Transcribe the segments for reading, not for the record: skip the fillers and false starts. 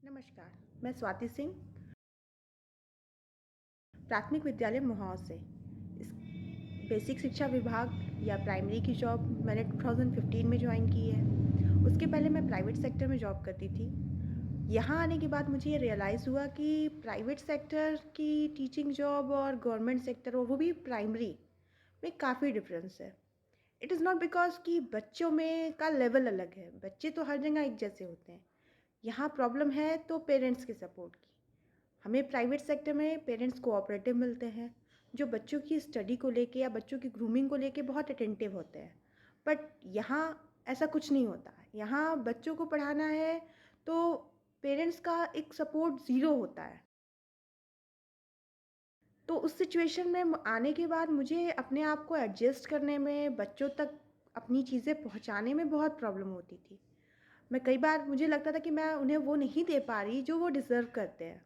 नमस्कार, मैं स्वाति सिंह, प्राथमिक विद्यालय मोहाव से। इस बेसिक शिक्षा विभाग या प्राइमरी की जॉब मैंने 2015 में जॉइन की है। उसके पहले मैं प्राइवेट सेक्टर में जॉब करती थी। यहाँ आने के बाद मुझे ये रियलाइज़ हुआ कि प्राइवेट सेक्टर की टीचिंग जॉब और गवर्नमेंट सेक्टर और वो भी प्राइमरी में काफ़ी डिफरेंस है। इट इज़ नॉट बिकॉज़ कि बच्चों में का लेवल अलग है, बच्चे तो हर जगह एक जैसे होते हैं। यहाँ प्रॉब्लम है तो पेरेंट्स के सपोर्ट की। हमें प्राइवेट सेक्टर में पेरेंट्स कोऑपरेटिव मिलते हैं, जो बच्चों की स्टडी को लेके या बच्चों की ग्रूमिंग को लेके बहुत अटेंटिव होते हैं। बट यहाँ ऐसा कुछ नहीं होता। यहाँ बच्चों को पढ़ाना है तो पेरेंट्स का एक सपोर्ट ज़ीरो होता है। तो उस सिचुएशन में आने के बाद मुझे अपने आप को एडजस्ट करने में, बच्चों तक अपनी चीज़ें पहुँचाने में बहुत प्रॉब्लम होती थी। मैं कई बार मुझे लगता था कि मैं उन्हें वो नहीं दे पा रही जो वो डिज़र्व करते हैं।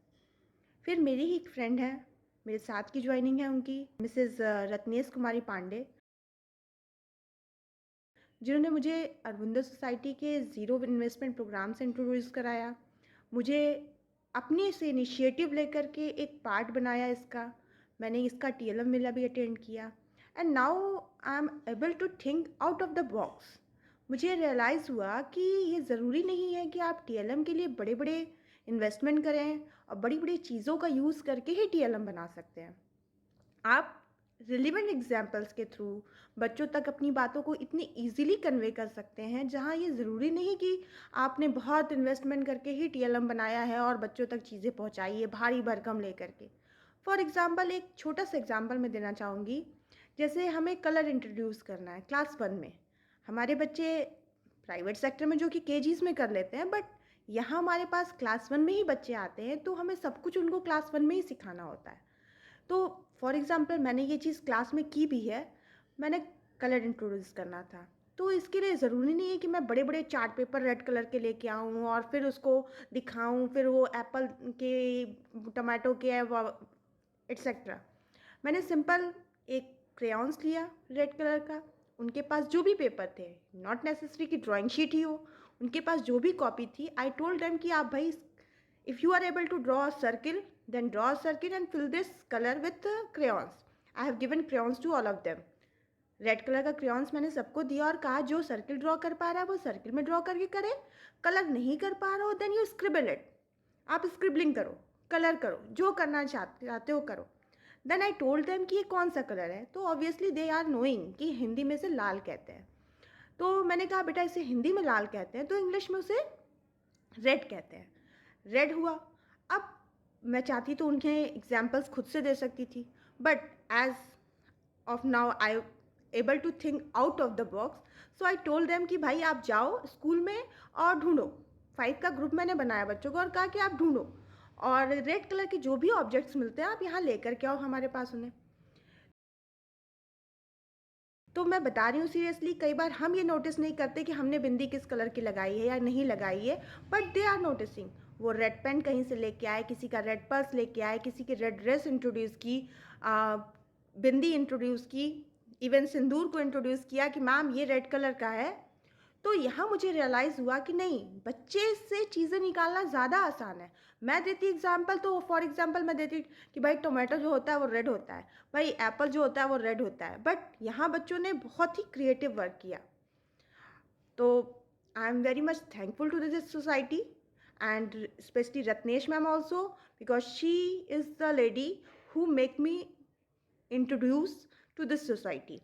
फिर मेरी ही एक फ्रेंड है, मेरे साथ की जॉइनिंग है उनकी, मिसेज़ रत्नेश कुमारी पांडे, जिन्होंने मुझे अरविंदो सोसाइटी के ज़ीरो इन्वेस्टमेंट प्रोग्राम से इंट्रोड्यूस कराया। मुझे अपने से इनिशिएटिव लेकर के एक पार्ट बनाया इसका। मैंने इसका टीएलएम मेला भी अटेंड किया and now I am able to think out of the box. मुझे रियलाइज़ हुआ कि ये ज़रूरी नहीं है कि आप टीएलएम के लिए बड़े-बड़े इन्वेस्टमेंट करें और बड़ी-बड़ी चीज़ों का यूज़ करके ही टीएलएम बना सकते हैं। आप रिलेवेंट एग्जाम्पल्स के थ्रू बच्चों तक अपनी बातों को इतनी इजीली कन्वे कर सकते हैं, जहां ये ज़रूरी नहीं कि आपने बहुत इन्वेस्टमेंट करके ही टीएलएम बनाया है और बच्चों तक चीज़ें पहुंचाई है भारी भरकम लेकर के। फॉर एग्ज़ाम्पल एक छोटा सा एग्ज़ाम्पल मैं देना चाहूँगी। जैसे हमें कलर इंट्रोड्यूस करना है क्लास 1 में। हमारे बच्चे प्राइवेट सेक्टर में जो कि केजीज़ में कर लेते हैं, बट यहाँ हमारे पास क्लास 1 में ही बच्चे आते हैं, तो हमें सब कुछ उनको क्लास 1 में ही सिखाना होता है। तो फॉर एग्ज़ाम्पल मैंने ये चीज़ क्लास में की भी है। मैंने कलर इंट्रोड्यूस करना था, तो इसके लिए ज़रूरी नहीं है कि मैं बड़े-बड़े चार्ट पेपर रेड कलर के लेके आऊँ और फिर उसको दिखाऊँ, फिर वो एप्पल के, टोमेटो के व एटसेट्रा। मैंने सिंपल एक क्रेयॉन्स लिया रेड कलर का, उनके पास जो भी पेपर थे, नॉट नेसेसरी कि ड्राइंग शीट ही हो, उनके पास जो भी कॉपी थी, आई टोल्ड देम कि आप भाई, if you are able to draw a circle, then draw a circle and fill this color with crayons. I have given crayons to all of them. Red colour का crayons मैंने सबको दिया और कहा जो सर्किल ड्रॉ कर पा रहा है वो सर्किल में ड्रॉ करके करे, कलर नहीं कर पा रहा हो देन यू स्क्रिबल इट। आप स्क्रिबलिंग करो, कलर करो, जो करना चाहते हो करो। देन आई टोल्ड देम कि ये कौन सा कलर है, तो ऑब्वियसली दे आर नोइंग कि हिंदी में से लाल कहते हैं। तो मैंने कहा बेटा इसे हिंदी में लाल कहते हैं तो इंग्लिश में उसे रेड कहते हैं। रेड हुआ। अब मैं चाहती तो उनके एग्जाम्पल्स खुद से दे सकती थी, but as of now I able to think out of the box, so I told them कि भाई आप जाओ स्कूल में और ढूंढो। 5 का ग्रुप मैंने बनाया बच्चों को और कहा कि आप ढूंढो और रेड कलर के जो भी ऑब्जेक्ट्स मिलते हैं आप यहाँ लेकर के आओ हमारे पास उन्हें। तो मैं बता रही हूँ सीरियसली, कई बार हम ये नोटिस नहीं करते कि हमने बिंदी किस कलर की लगाई है या नहीं लगाई है, बट दे आर नोटिसिंग। वो रेड पेन कहीं से लेके आए, किसी का रेड पर्स लेके आए, किसी की रेड ड्रेस इंट्रोड्यूस की, बिंदी इंट्रोड्यूस की, इवन सिंदूर को इंट्रोड्यूस किया कि मैम ये रेड कलर का है। तो यहाँ मुझे रियलाइज़ हुआ कि नहीं, बच्चे से चीज़ें निकालना ज़्यादा आसान है। मैं देती एग्जाम्पल, तो फॉर एग्जाम्पल मैं देती कि भाई टोमेटो जो होता है वो रेड होता है, भाई एप्पल जो होता है वो रेड होता है, बट यहाँ बच्चों ने बहुत ही क्रिएटिव वर्क किया। तो I am very much thankful to this society and specially Ratnesh ma'am also, because she is the lady who make me introduce to this society.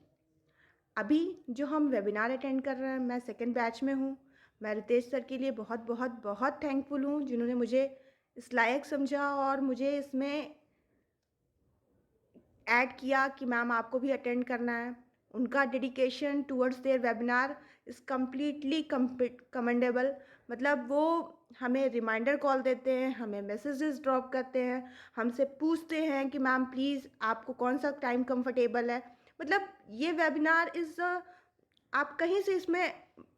अभी जो हम वेबिनार अटेंड कर रहे हैं, मैं सेकंड बैच में हूँ। मैं रितेश सर के लिए बहुत बहुत बहुत थैंकफुल हूँ, जिन्होंने मुझे इस लायक समझा और मुझे इसमें ऐड किया कि मैम आपको भी अटेंड करना है। उनका dedication towards their webinar is completely commendable. मतलब वो हमें रिमाइंडर कॉल देते हैं, हमें मैसेजेस ड्रॉप करते हैं, हमसे पूछते हैं कि मैम प्लीज़ आपको कौन सा टाइम कंफर्टेबल है। मतलब ये वेबिनार इज़, आप कहीं से इसमें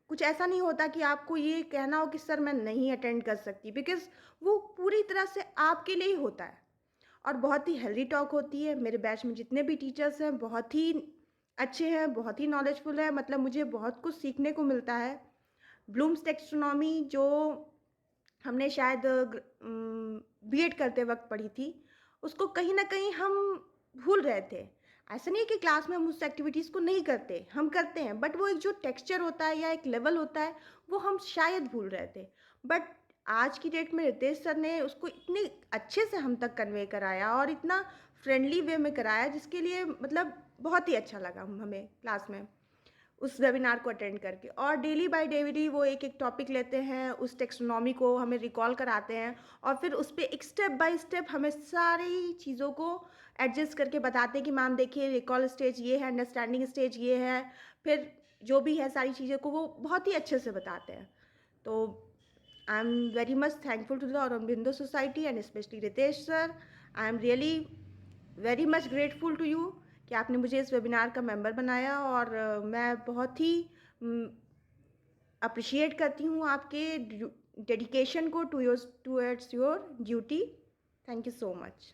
कुछ ऐसा नहीं होता कि आपको ये कहना हो कि सर मैं नहीं अटेंड कर सकती, बिकॉज़ वो पूरी तरह से आपके लिए ही होता है और बहुत ही हेल्दी टॉक होती है। मेरे बैच में जितने भी टीचर्स हैं बहुत ही अच्छे हैं, बहुत ही नॉलेजफुल है, मतलब मुझे बहुत कुछ सीखने को मिलता है। ब्लूम्स टेक्सोनॉमी जो हमने शायद बीएड करते वक़्त पढ़ी थी, उसको कहीं न कहीं हम भूल रहे थे। ऐसा नहीं है कि क्लास में हम उस एक्टिविटीज़ को नहीं करते, हम करते हैं, बट वो एक जो टेक्सचर होता है या एक लेवल होता है, वो हम शायद भूल रहे थे। बट आज की डेट में रितेश सर ने उसको इतने अच्छे से हम तक कन्वे कराया और इतना फ्रेंडली वे में कराया, जिसके लिए मतलब बहुत ही अच्छा लगा हमें क्लास में। उस वेबिनार को अटेंड करके, और डेली बाय डेली वो एक-एक टॉपिक लेते हैं, उस टेक्सोनॉमी को हमें रिकॉल कराते हैं और फिर उस पे एक स्टेप बाय स्टेप हमें सारी चीज़ों को एडजस्ट करके बताते हैं कि मैम देखिए रिकॉल स्टेज ये है, अंडरस्टैंडिंग स्टेज ये है, फिर जो भी है सारी चीज़ों को वो बहुत ही अच्छे से बताते हैं। तो I am very much thankful to the Aurobindo society and specially Ritesh sir. I am really very much grateful to you कि आपने मुझे इस वेबिनार का मेंबर बनाया, और मैं बहुत ही अप्रिशिएट करती हूँ आपके डेडिकेशन को to your towards your duty. Thank you so much.